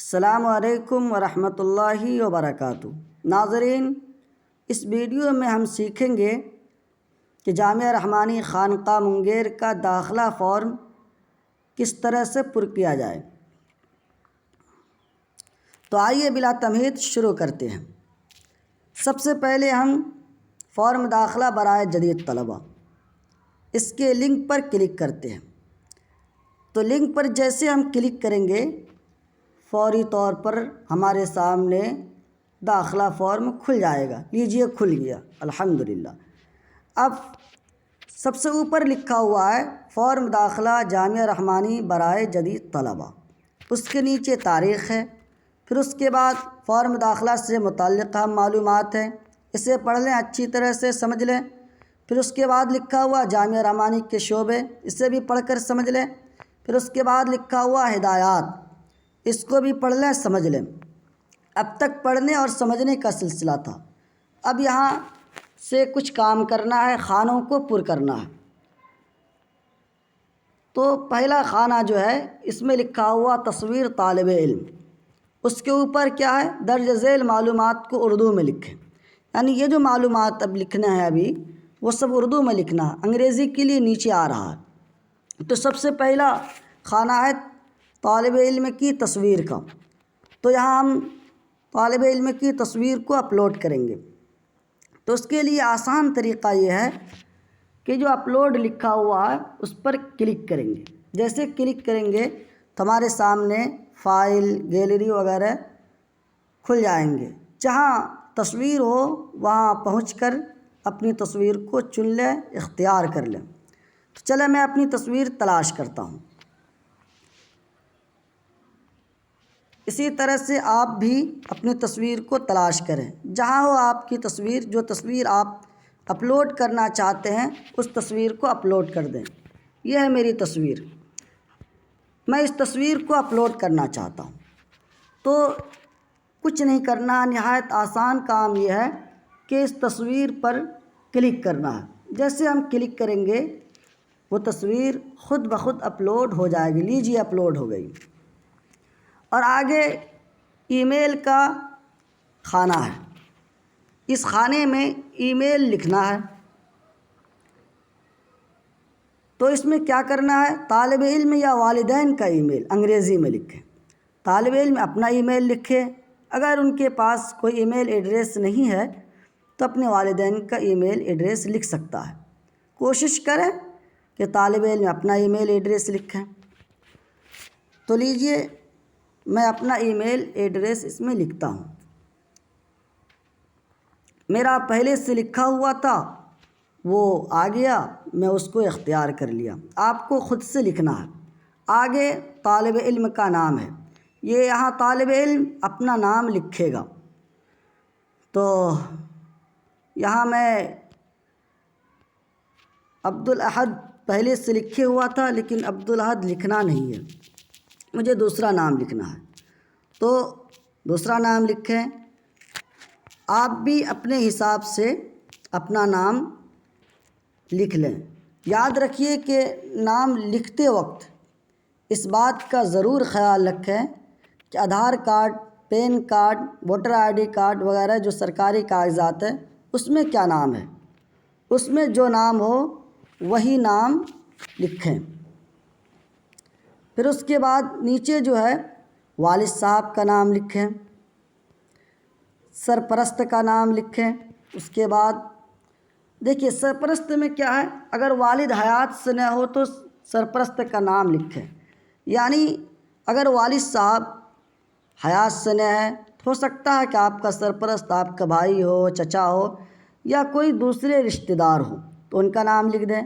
السلام علیکم ورحمۃ اللہ وبرکاتہ۔ ناظرین، اس ویڈیو میں ہم سیکھیں گے کہ جامعہ رحمانی خانقاہ منگیر کا داخلہ فارم کس طرح سے پر کیا جائے۔ تو آئیے بلا تمہید شروع کرتے ہیں۔ سب سے پہلے ہم فارم داخلہ برائے جدید طلبہ اس کے لنک پر کلک کرتے ہیں۔ تو لنک پر جیسے ہم کلک کریں گے فوری طور پر ہمارے سامنے داخلہ فارم کھل جائے گا۔ لیجئے کھل گیا، الحمدللہ۔ اب سب سے اوپر لکھا ہوا ہے فارم داخلہ جامعہ رحمانی برائے جدید طلبہ، اس کے نیچے تاریخ ہے، پھر اس کے بعد فارم داخلہ سے متعلقہ معلومات ہیں، اسے پڑھ لیں، اچھی طرح سے سمجھ لیں۔ پھر اس کے بعد لکھا ہوا جامعہ رحمانی کے شعبے، اسے بھی پڑھ کر سمجھ لیں۔ پھر اس کے بعد لکھا ہوا ہدایات، اس کو بھی پڑھ لیں، سمجھ لیں۔ اب تک پڑھنے اور سمجھنے کا سلسلہ تھا، اب یہاں سے کچھ کام کرنا ہے، خانوں کو پر کرنا ہے۔ تو پہلا خانہ جو ہے اس میں لکھا ہوا تصویر طالب علم، اس کے اوپر کیا ہے، درج ذیل معلومات کو اردو میں لکھیں۔ یعنی یہ جو معلومات اب لکھنا ہے ابھی وہ سب اردو میں لکھنا ہے، انگریزی کے لیے نیچے آ رہا ہے۔ تو سب سے پہلا خانہ ہے طالب علم کی تصویر کا، تو یہاں ہم طالب علم کی تصویر کو اپلوڈ کریں گے۔ تو اس کے لیے آسان طریقہ یہ ہے کہ جو اپلوڈ لکھا ہوا ہے اس پر کلک کریں گے۔ جیسے کلک کریں گے تو ہمارے سامنے فائل، گیلری وغیرہ کھل جائیں گے۔ جہاں تصویر ہو وہاں پہنچ کر اپنی تصویر کو چن لیں، اختیار کر لیں۔ تو چلیں میں اپنی تصویر تلاش کرتا ہوں۔ اسی طرح سے آپ بھی اپنی تصویر کو تلاش کریں، جہاں ہو آپ کی تصویر، جو تصویر آپ اپلوڈ کرنا چاہتے ہیں اس تصویر کو اپلوڈ کر دیں۔ یہ ہے میری تصویر، میں اس تصویر کو اپلوڈ کرنا چاہتا ہوں۔ تو کچھ نہیں کرنا، نہایت آسان کام یہ ہے کہ اس تصویر پر کلک کرنا ہے۔ جیسے ہم کلک کریں گے وہ تصویر خود بخود اپلوڈ ہو جائے گی۔ لیجیے اپلوڈ ہو گئی۔ اور آگے ای میل کا خانہ ہے، اس خانے میں ای میل لکھنا ہے۔ تو اس میں کیا کرنا ہے، طالب علم یا والدین کا ای میل انگریزی میں لکھیں۔ طالب علم اپنا ای میل لکھے، اگر ان کے پاس کوئی ای میل ایڈریس نہیں ہے تو اپنے والدین کا ای میل ایڈریس لکھ سکتا ہے۔ کوشش کریں کہ طالب علم اپنا ای میل ایڈریس لکھیں۔ تو لیجئے میں اپنا ای میل ایڈریس اس میں لکھتا ہوں۔ میرا پہلے سے لکھا ہوا تھا وہ آ گیا، میں اس کو اختیار کر لیا۔ آپ کو خود سے لکھنا ہے۔ آگے طالب علم کا نام ہے، یہ یہاں طالب علم اپنا نام لکھے گا۔ تو یہاں میں عبدالاحد پہلے سے لکھے ہوا تھا، لیکن عبدالاحد لکھنا نہیں ہے، مجھے دوسرا نام لکھنا ہے۔ تو دوسرا نام لکھیں۔ آپ بھی اپنے حساب سے اپنا نام لکھ لیں۔ یاد رکھیے کہ نام لکھتے وقت اس بات کا ضرور خیال رکھیں کہ Aadhaar card, PAN card, voter I D card وغیرہ جو سرکاری کاغذات ہیں اس میں کیا نام ہے، اس میں جو نام ہو وہی نام لکھیں۔ پھر اس کے بعد نیچے جو ہے والد صاحب کا نام لکھیں، سرپرست کا نام لکھیں۔ اس کے بعد دیکھیے سرپرست میں کیا ہے، اگر والد حیات سے نہ ہو تو سرپرست کا نام لکھیں۔ یعنی اگر والد صاحب حیات سے نہ ہے، ہو سکتا ہے کہ آپ کا سرپرست آپ کا بھائی ہو، چچا ہو، یا کوئی دوسرے رشتہ دار ہو تو ان کا نام لکھ دیں۔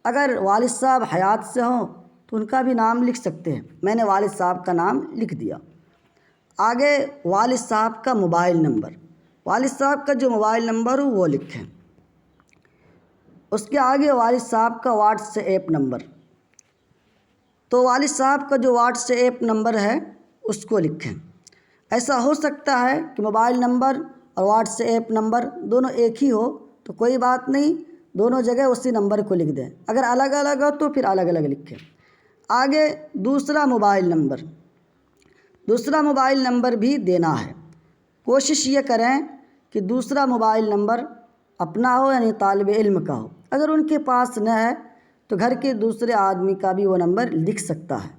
اگر والد صاحب حیات سے ہوں تو ان کا بھی نام لکھ سکتے ہیں۔ میں نے والد صاحب کا نام لکھ دیا۔ آگے والد صاحب کا موبائل نمبر، والد صاحب کا جو موبائل نمبر ہو وہ لکھیں۔ اس کے آگے والد صاحب کا واٹس ایپ نمبر، تو والد صاحب کا جو واٹس ایپ نمبر ہے اس کو لکھیں۔ ایسا ہو سکتا ہے کہ موبائل نمبر اور واٹس ایپ نمبر دونوں ایک ہی ہو تو کوئی بات نہیں، دونوں جگہ اسی نمبر کو لکھ دیں۔ اگر الگ الگ ہو تو پھر الگ الگ لکھیں۔ آگے دوسرا موبائل نمبر، دوسرا موبائل نمبر بھی دینا ہے۔ کوشش یہ کریں کہ دوسرا موبائل نمبر اپنا ہو، یعنی طالب علم کا ہو۔ اگر ان کے پاس نہ ہے تو گھر کے دوسرے آدمی کا بھی وہ نمبر لکھ سکتا ہے۔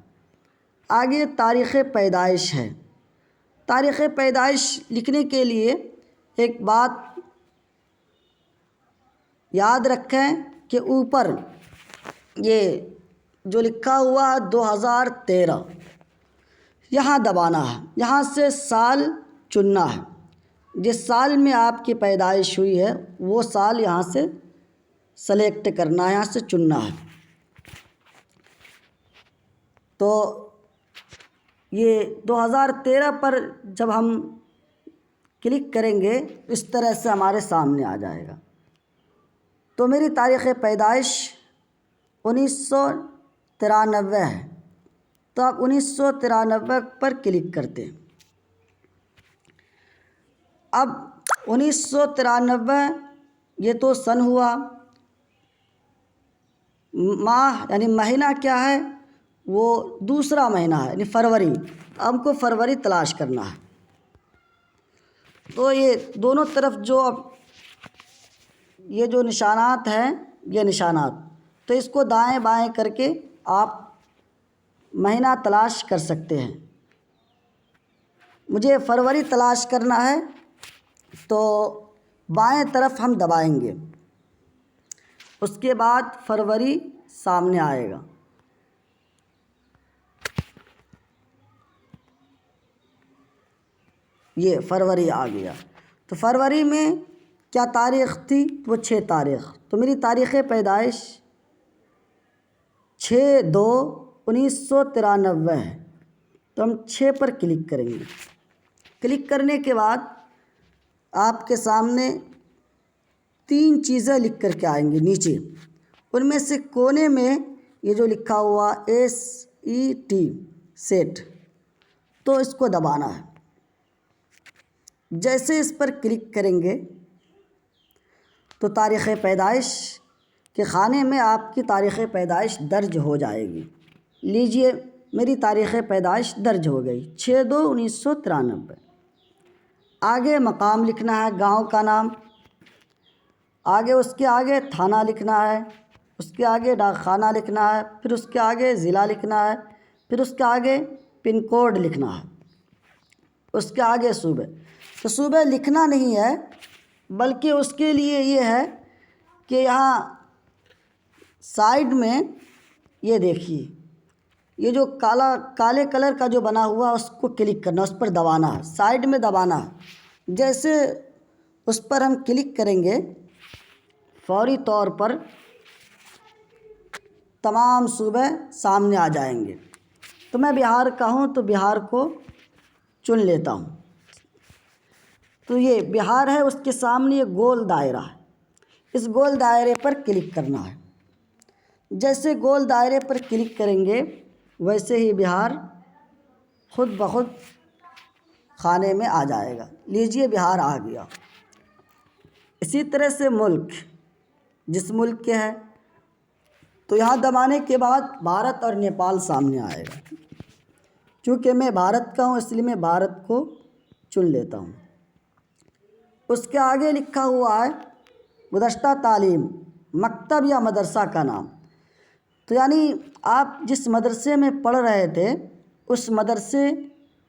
آگے تاریخ پیدائش ہے۔ تاریخ پیدائش لکھنے کے لیے ایک بات یاد رکھیں کہ اوپر یہ جو لکھا ہوا ہے 2013 یہاں دبانا ہے، یہاں سے سال چننا ہے۔ جس سال میں آپ کی پیدائش ہوئی ہے وہ سال یہاں سے سلیکٹ کرنا ہے، یہاں سے چننا ہے۔ تو یہ 2013 پر جب ہم کلک کریں گے اس طرح سے ہمارے سامنے آ جائے گا۔ تو میری تاریخ پیدائش 1993 ہے، تو آپ 1993 پر کلک کرتے ہیں۔ اب 1993 یہ تو سن ہوا، ماہ یعنی مہینہ کیا ہے، وہ دوسرا مہینہ ہے یعنی فروری۔ ہم کو فروری تلاش کرنا ہے۔ تو یہ دونوں طرف یہ جو نشانات ہیں، یہ نشانات، تو اس کو دائیں بائیں کر کے آپ مہینہ تلاش کر سکتے ہیں۔ مجھے فروری تلاش کرنا ہے تو بائیں طرف ہم دبائیں گے، اس کے بعد فروری سامنے آئے گا۔ یہ فروری آ گیا۔ تو فروری میں کیا تاریخ تھی؟ وہ 6 تاریخ۔ تو میری تاریخ پیدائش 6/2/1993 ہے، تو ہم 6 پر کلک کریں گے۔ کلک کرنے کے بعد آپ کے سامنے 3 چیزیں لکھ کر کے آئیں گی نیچے۔ ان میں سے کونے میں یہ جو لکھا ہوا SET سیٹ، تو اس کو دبانا ہے۔ جیسے اس پر کلک کریں گے تو تاریخ پیدائش کے خانے میں آپ کی تاریخ پیدائش درج ہو جائے گی۔ لیجئے میری تاریخ پیدائش درج ہو گئی 6/2/1993۔ آگے مقام لکھنا ہے، گاؤں کا نام، آگے اس کے آگے تھانہ لکھنا ہے، اس کے آگے ڈاک خانہ لکھنا ہے، پھر اس کے آگے ضلع لکھنا ہے، پھر اس کے آگے پن کوڈ لکھنا ہے، اس کے آگے صوبے۔ تو صوبے لکھنا نہیں ہے، بلکہ اس کے لیے یہ ہے کہ یہاں سائیڈ میں یہ دیکھیے، یہ جو کالے کلر کا جو بنا ہوا اس کو کلک کرنا، اس پر دبانا ہے، سائیڈ میں دبانا ہے۔ جیسے اس پر ہم کلک کریں گے فوری طور پر تمام صوبے سامنے آ جائیں گے۔ تو میں بہار کا ہوں تو بہار کو چن لیتا ہوں۔ تو یہ بہار ہے، اس کے سامنے یہ گول دائرہ ہے، اس گول دائرے پر کلک کرنا ہے۔ جیسے گول دائرے پر کلک کریں گے ویسے ہی بہار خود بخود خانے میں آ جائے گا۔ لیجئے بہار آ گیا۔ اسی طرح سے ملک، جس ملک کے ہے تو یہاں دبانے کے بعد بھارت اور نیپال سامنے آئے گا۔ چونکہ میں بھارت کا ہوں اس لیے میں بھارت کو چن لیتا ہوں۔ اس کے آگے لکھا ہوا ہے گزشتہ تعلیم، مکتب یا مدرسہ کا نام۔ تو یعنی آپ جس مدرسے میں پڑھ رہے تھے اس مدرسے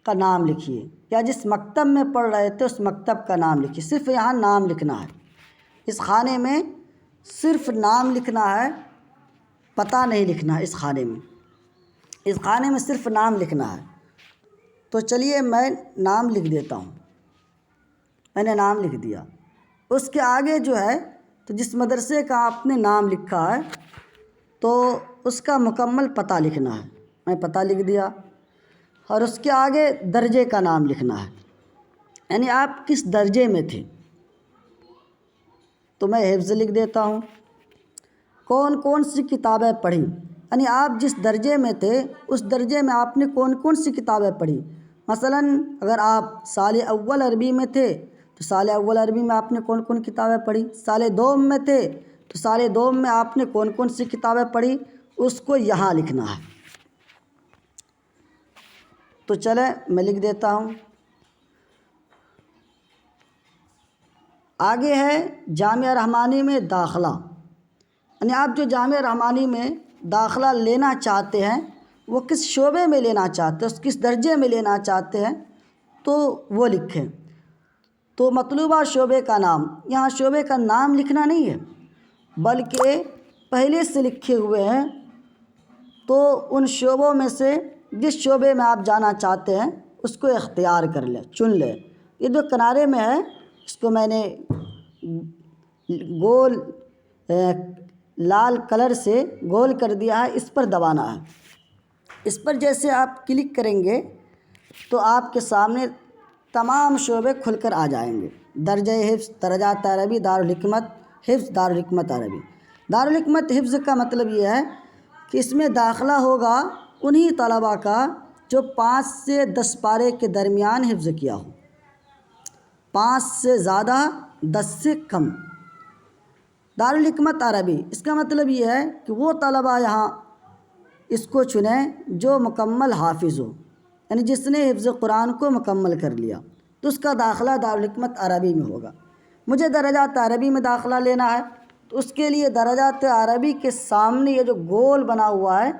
کا نام لکھیے، یا جس مکتب میں پڑھ رہے تھے اس مکتب کا نام لکھیے۔ صرف یہاں نام لکھنا ہے، اس خانے میں صرف نام لکھنا ہے، پتہ نہیں لکھنا ہے۔ اس خانے میں صرف نام لکھنا ہے۔ تو چلیے میں نام لکھ دیتا ہوں۔ میں نے نام لکھ دیا۔ اس کے آگے جو ہے تو جس مدرسے کا آپ نے نام لکھا ہے تو اس کا مکمل پتہ لکھنا ہے۔ میں پتہ لکھ دیا۔ اور اس کے آگے درجے کا نام لکھنا ہے، یعنی آپ کس درجے میں تھے۔ تو میں حفظ لکھ دیتا ہوں۔ کون کون سی کتابیں پڑھی، یعنی آپ جس درجے میں تھے اس درجے میں آپ نے کون کون سی کتابیں پڑھی۔ مثلاً اگر آپ سال اول عربی میں تھے تو سال اول عربی میں آپ نے کون کون کتابیں پڑھی۔ سال دوم میں تھے تو سال دوم میں آپ نے کون کون سی کتابیں پڑھی، اس کو یہاں لکھنا ہے۔ تو چلیں میں لکھ دیتا ہوں۔ آگے ہے جامعہ رحمانی میں داخلہ، یعنی آپ جو جامعہ رحمانی میں داخلہ لینا چاہتے ہیں وہ کس شعبے میں لینا چاہتے ہیں، کس درجے میں لینا چاہتے ہیں تو وہ لکھیں۔ تو مطلوبہ شعبے کا نام، یہاں شعبے کا نام لکھنا نہیں ہے بلکہ پہلے سے لکھے ہوئے ہیں، تو ان شعبوں میں سے جس شعبے میں آپ جانا چاہتے ہیں اس کو اختیار کر لیں، چن لیں۔ یہ جو کنارے میں ہے اس کو میں نے گول لال کلر سے گول کر دیا ہے، اس پر دبانا ہے۔ اس پر جیسے آپ کلک کریں گے تو آپ کے سامنے تمام شعبے کھل کر آ جائیں گے۔ درجہ حفظ، درجات عربی، دارالحکمت حفظ، دارالحکمت عربی۔ دارالحکمت حفظ کا مطلب یہ ہے کہ اس میں داخلہ ہوگا انہی طلباء کا جو 5 سے 10 پارے کے درمیان حفظ کیا ہو، 5 سے زیادہ 10 سے کم۔ دارالحکمت عربی اس کا مطلب یہ ہے کہ وہ طلباء یہاں اس کو چنیں جو مکمل حافظ ہو، یعنی جس نے حفظ قرآن کو مکمل کر لیا تو اس کا داخلہ دارالحکمت عربی میں ہوگا۔ مجھے درجات عربی میں داخلہ لینا ہے تو اس کے لیے درجات عربی کے سامنے یہ جو گول بنا ہوا ہے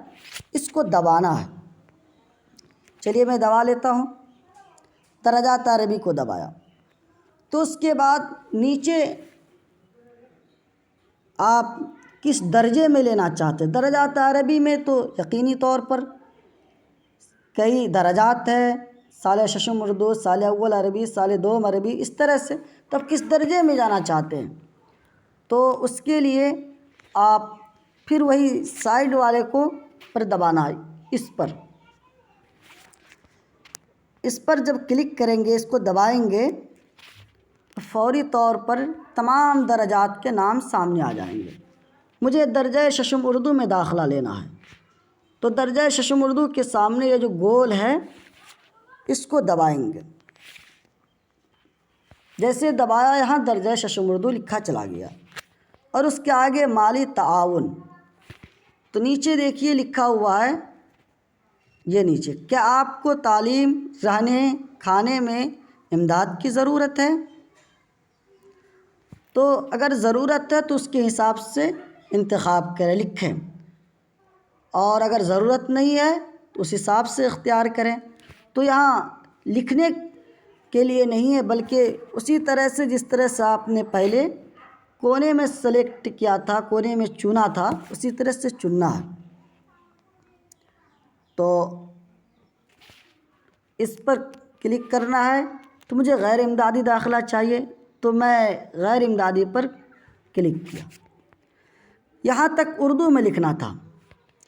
اس کو دبانا ہے۔ چلیے میں دبا لیتا ہوں، درجات عربی کو دبایا تو اس کے بعد نیچے آپ کس درجے میں لینا چاہتے ہیں۔ درجات عربی میں تو یقینی طور پر کئی درجات ہیں، سال ششم اردو، سال اول عربی، سال دوم عربی، اس طرح سے۔ تو آپ کس درجے میں جانا چاہتے ہیں تو اس کے لیے آپ پھر وہی سائیڈ والے کو پر دبانا ہے، اس پر جب کلک کریں گے، اس کو دبائیں گے تو فوری طور پر تمام درجات کے نام سامنے آ جائیں گے۔ مجھے درجہ ششم اردو میں داخلہ لینا ہے تو درجہ ششم اردو کے سامنے یہ جو گول ہے اس کو دبائیں گے۔ جیسے دبایا یہاں درجہ ششم اردو لکھا چلا گیا، اور اس کے آگے مالی تعاون، تو نیچے دیکھیے لکھا ہوا ہے یہ نیچے، کیا آپ کو تعلیم، رہنے کھانے میں امداد کی ضرورت ہے؟ تو اگر ضرورت ہے تو اس کے حساب سے انتخاب کریں، لکھیں، اور اگر ضرورت نہیں ہے تو اس حساب سے اختیار کریں۔ تو یہاں لکھنے کے لیے نہیں ہے بلکہ اسی طرح سے جس طرح سے آپ نے پہلے کونے میں سلیکٹ کیا تھا، کونے میں چنا تھا، اسی طرح سے چننا ہے۔ تو اس پر کلک کرنا ہے۔ تو مجھے غیر امدادی داخلہ چاہیے تو میں غیر امدادی پر کلک کیا۔ یہاں تک اردو میں لکھنا تھا۔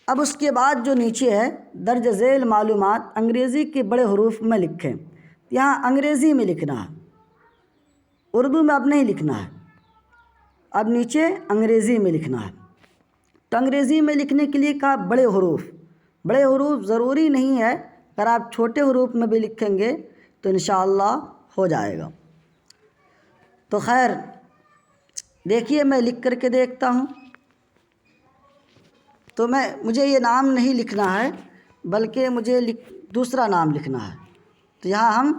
اب اس کے بعد جو نیچے ہے درج ذیل معلومات انگریزی کے بڑے حروف میں لکھیں، یہاں انگریزی میں لکھنا ہے، اردو میں اب نہیں لکھنا ہے، اب نیچے انگریزی میں لکھنا ہے۔ تو انگریزی میں لکھنے کے لیے کہا بڑے حروف۔ بڑے حروف ضروری نہیں ہے، اگر آپ چھوٹے حروف میں بھی لکھیں گے تو انشاءاللہ ہو جائے گا۔ تو خیر دیکھیے میں لکھ کر کے دیکھتا ہوں، تو مجھے یہ نام نہیں لکھنا ہے بلکہ مجھے دوسرا نام لکھنا ہے۔ تو یہاں ہم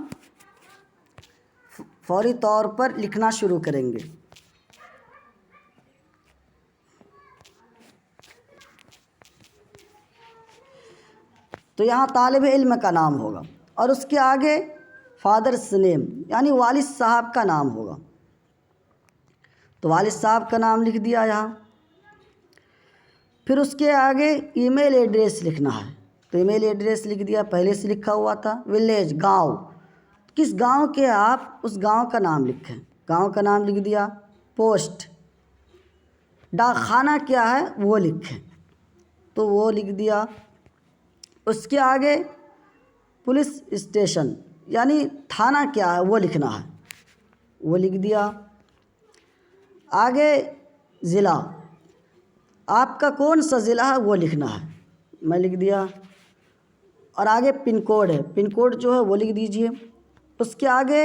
فوری طور پر لکھنا شروع کریں گے۔ تو یہاں طالب علم کا نام ہوگا اور اس کے آگے فادرس نیم یعنی والد صاحب کا نام ہوگا، تو والد صاحب کا نام لکھ دیا یہاں۔ پھر اس کے آگے ای میل ایڈریس لکھنا ہے، تو ای میل ایڈریس لکھ دیا، پہلے سے لکھا ہوا تھا۔ ولیج گاؤں، کس گاؤں کے آپ اس گاؤں کا نام لکھیں، گاؤں کا نام لکھ دیا۔ پوسٹ، ڈاک خانہ کیا ہے وہ لکھیں، تو وہ لکھ دیا۔ اس کے آگے پولیس اسٹیشن یعنی تھانہ کیا ہے وہ لکھنا ہے، وہ لکھ دیا۔ آگے ضلع، آپ کا کون سا ضلع ہے وہ لکھنا ہے، میں لکھ دیا۔ اور آگے پن کوڈ ہے، پن کوڈ جو ہے وہ لکھ دیجئے۔ اس کے آگے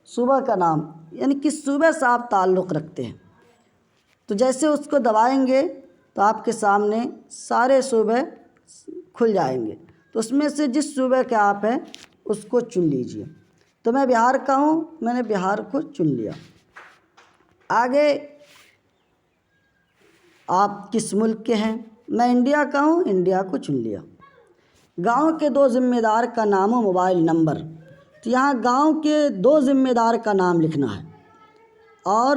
صوبہ کا نام یعنی کس صوبے سے آپ تعلق رکھتے ہیں، تو جیسے اس کو دبائیں گے تو آپ کے سامنے سارے صوبے کھل جائیں گے۔ تو تو اس میں سے جس صوبے کے آپ ہیں اس کو چن لیجئے۔ تو میں بہار کا ہوں، میں نے بہار کو چن لیا۔ آگے آپ کس ملک کے ہیں؟ میں انڈیا کا ہوں، انڈیا کو چن لیا۔ گاؤں کے 2 ذمہ دار کا نام و موبائل نمبر، تو یہاں گاؤں کے 2 ذمہ دار کا نام لکھنا ہے اور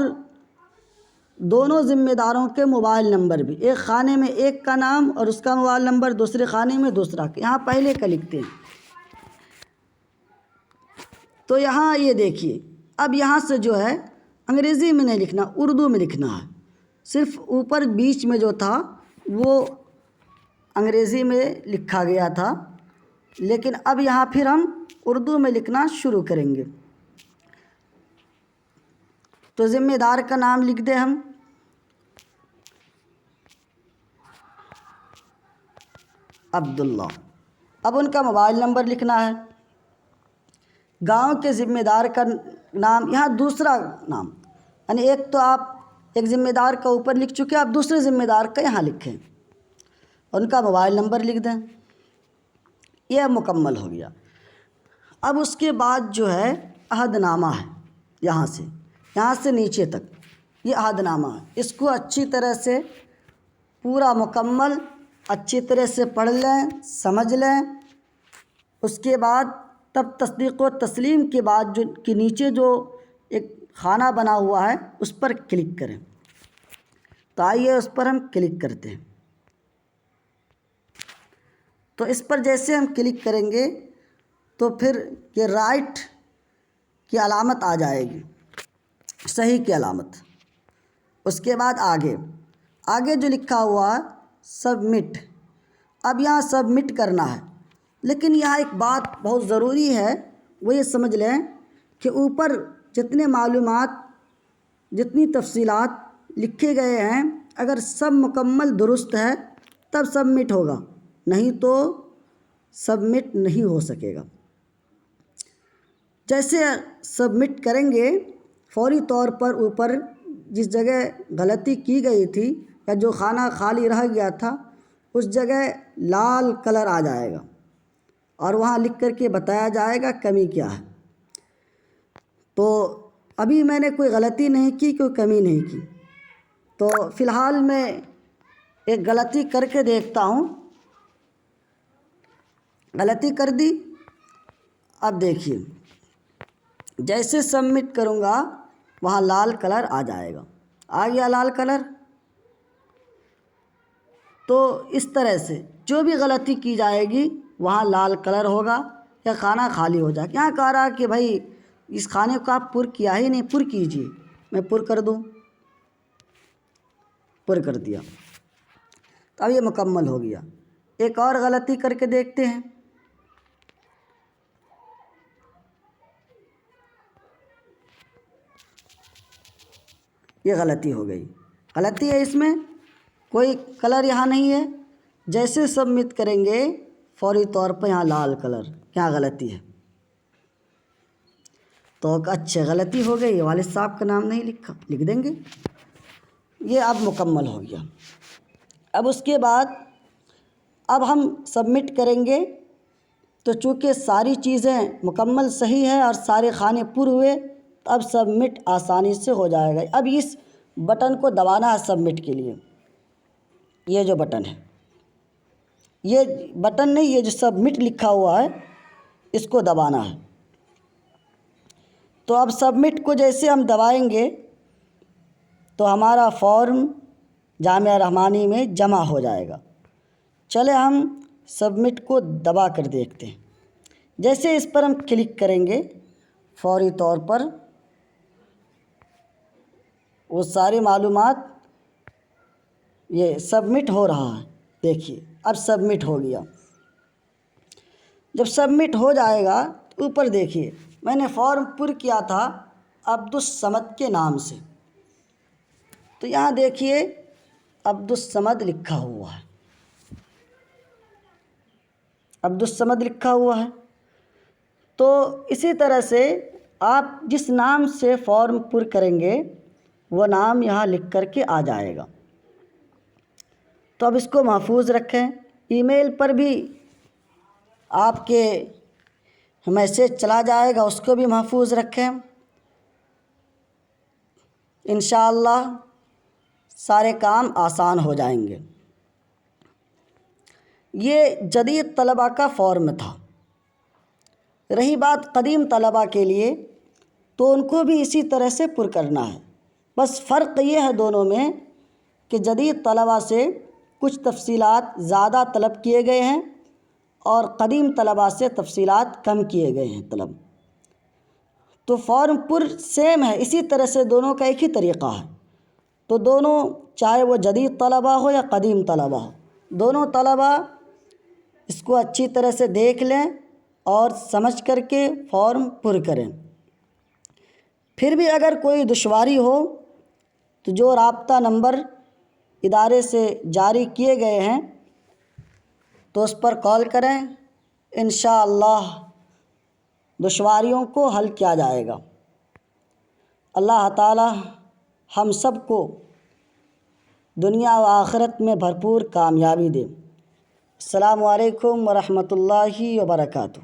دونوں ذمہ داروں کے موبائل نمبر بھی، ایک خانے میں ایک کا نام اور اس کا موبائل نمبر، دوسرے خانے میں دوسرا کا، یہاں پہلے کا لکھتے ہیں۔ تو یہاں یہ دیکھیے، اب یہاں سے جو ہے انگریزی میں نہیں لکھنا، اردو میں لکھنا ہے۔ صرف اوپر بیچ میں جو تھا وہ انگریزی میں لکھا گیا تھا، لیکن اب یہاں پھر ہم اردو میں لکھنا شروع کریں گے۔ تو ذمہ دار کا نام لکھ دیں ہم، عبداللہ۔ اب ان کا موبائل نمبر لکھنا ہے۔ گاؤں کے ذمہ دار کا نام، یہاں دوسرا نام، یعنی ایک تو آپ ایک ذمہ دار کا اوپر لکھ چکے، آپ دوسرے ذمہ دار کا یہاں لکھیں، ان کا موبائل نمبر لکھ دیں۔ یہ مکمل ہو گیا۔ اب اس کے بعد جو ہے عہد نامہ ہے، یہاں سے نیچے تک یہ عہد نامہ ہے۔ اس کو اچھی طرح سے پورا مکمل اچھی طرح سے پڑھ لیں، سمجھ لیں۔ اس کے بعد تب تصدیق و تسلیم کے بعد جو کہ نیچے جو ایک خانہ بنا ہوا ہے اس پر کلک کریں۔ تو آئیے اس پر ہم کلک کرتے ہیں۔ تو اس پر جیسے ہم کلک کریں گے تو پھر یہ رائٹ کی علامت آ جائے گی، صحیح کی علامت۔ اس کے بعد آگے جو لکھا ہوا ہے سبمٹ، اب یہاں سبمٹ کرنا ہے۔ لیکن یہاں ایک بات بہت ضروری ہے، وہ یہ سمجھ لیں کہ اوپر جتنے معلومات، جتنی تفصیلات لکھے گئے ہیں، اگر سب مکمل درست ہے تب سبمٹ ہوگا، نہیں تو سبمٹ نہیں ہو سکے گا۔ جیسے سبمٹ کریں گے فوری طور پر اوپر جس جگہ غلطی کی گئی تھی یا جو خانہ خالی رہ گیا تھا اس جگہ لال کلر آ جائے گا اور وہاں لکھ کر کے بتایا جائے گا کمی کیا ہے۔ تو ابھی میں نے کوئی غلطی نہیں کی، کوئی کمی نہیں کی، تو فی الحال میں ایک غلطی کر کے دیکھتا ہوں۔ غلطی کر دی، اب دیکھیے جیسے سبمٹ کروں گا وہاں لال کلر آ جائے گا، آ گیا لال کلر۔ تو اس طرح سے جو بھی غلطی کی جائے گی وہاں لال کلر ہوگا یا خانہ خالی ہو جائے گا۔ یہاں کہہ رہا کہ بھائی اس خانے کو آپ پر کیا ہی نہیں، پر کیجئے، میں پر کر دوں، پر کر دیا۔ تو اب یہ مکمل ہو گیا۔ ایک اور غلطی کر کے دیکھتے ہیں۔ یہ غلطی ہو گئی، غلطی ہے اس میں، کوئی کلر یہاں نہیں ہے۔ جیسے سبمٹ کریں گے فوری طور پر یہاں لال کلر، یہاں غلطی ہے۔ تو اچھا غلطی ہو گئی، والد صاحب کا نام نہیں لکھا، لکھ دیں گے۔ یہ اب مکمل ہو گیا۔ اب اس کے بعد اب ہم سبمٹ کریں گے تو چونکہ ساری چیزیں مکمل صحیح ہے اور سارے خانے پر ہوئے، اب سبمٹ آسانی سے ہو جائے گا۔ اب اس بٹن کو دبانا ہے سبمٹ کے لیے، یہ جو بٹن ہے، یہ بٹن نہیں، یہ جو سبمٹ لکھا ہوا ہے اس کو دبانا ہے۔ تو اب سبمٹ کو جیسے ہم دبائیں گے تو ہمارا فارم جامعہ رحمانی میں جمع ہو جائے گا۔ چلے ہم سبمٹ کو دبا کر دیکھتے ہیں۔ جیسے اس پر ہم کلک کریں گے فوری طور پر وہ ساری معلومات یہ سبمٹ ہو رہا ہے، دیکھیے اب سبمٹ ہو گیا۔ جب سبمٹ ہو جائے گا تو اوپر دیکھیے میں نے فارم پر کیا تھا عبدالصمد کے نام سے، تو یہاں دیکھیے عبدالصمد لکھا ہوا ہے، عبدالصمد لکھا ہوا ہے۔ تو اسی طرح سے آپ جس نام سے فارم پر کریں گے وہ نام یہاں لکھ کر کے آ جائے گا۔ تو اب اس کو محفوظ رکھیں۔ ای میل پر بھی آپ کے میسیج چلا جائے گا اس کو بھی محفوظ رکھیں۔ انشاءاللہ سارے کام آسان ہو جائیں گے۔ یہ جدید طلباء کا فارم تھا۔ رہی بات قدیم طلباء کے لیے، تو ان کو بھی اسی طرح سے پر کرنا ہے، بس فرق یہ ہے دونوں میں کہ جدید طلباء سے کچھ تفصیلات زیادہ طلب کیے گئے ہیں اور قدیم طلباء سے تفصیلات کم کیے گئے ہیں طلب۔ تو فارم پر سیم ہے، اسی طرح سے دونوں کا ایک ہی طریقہ ہے۔ تو دونوں، چاہے وہ جدید طلباء ہو یا قدیم طلباء ہو، دونوں طلباء اس کو اچھی طرح سے دیکھ لیں اور سمجھ کر کے فارم پر کریں۔ پھر بھی اگر کوئی دشواری ہو تو جو رابطہ نمبر ادارے سے جاری کیے گئے ہیں تو اس پر کال کریں، انشاءاللہ دشواریوں کو حل کیا جائے گا۔ اللہ تعالی ہم سب کو دنیا و آخرت میں بھرپور کامیابی دے۔ السلام علیکم ورحمۃ اللہ وبرکاتہ۔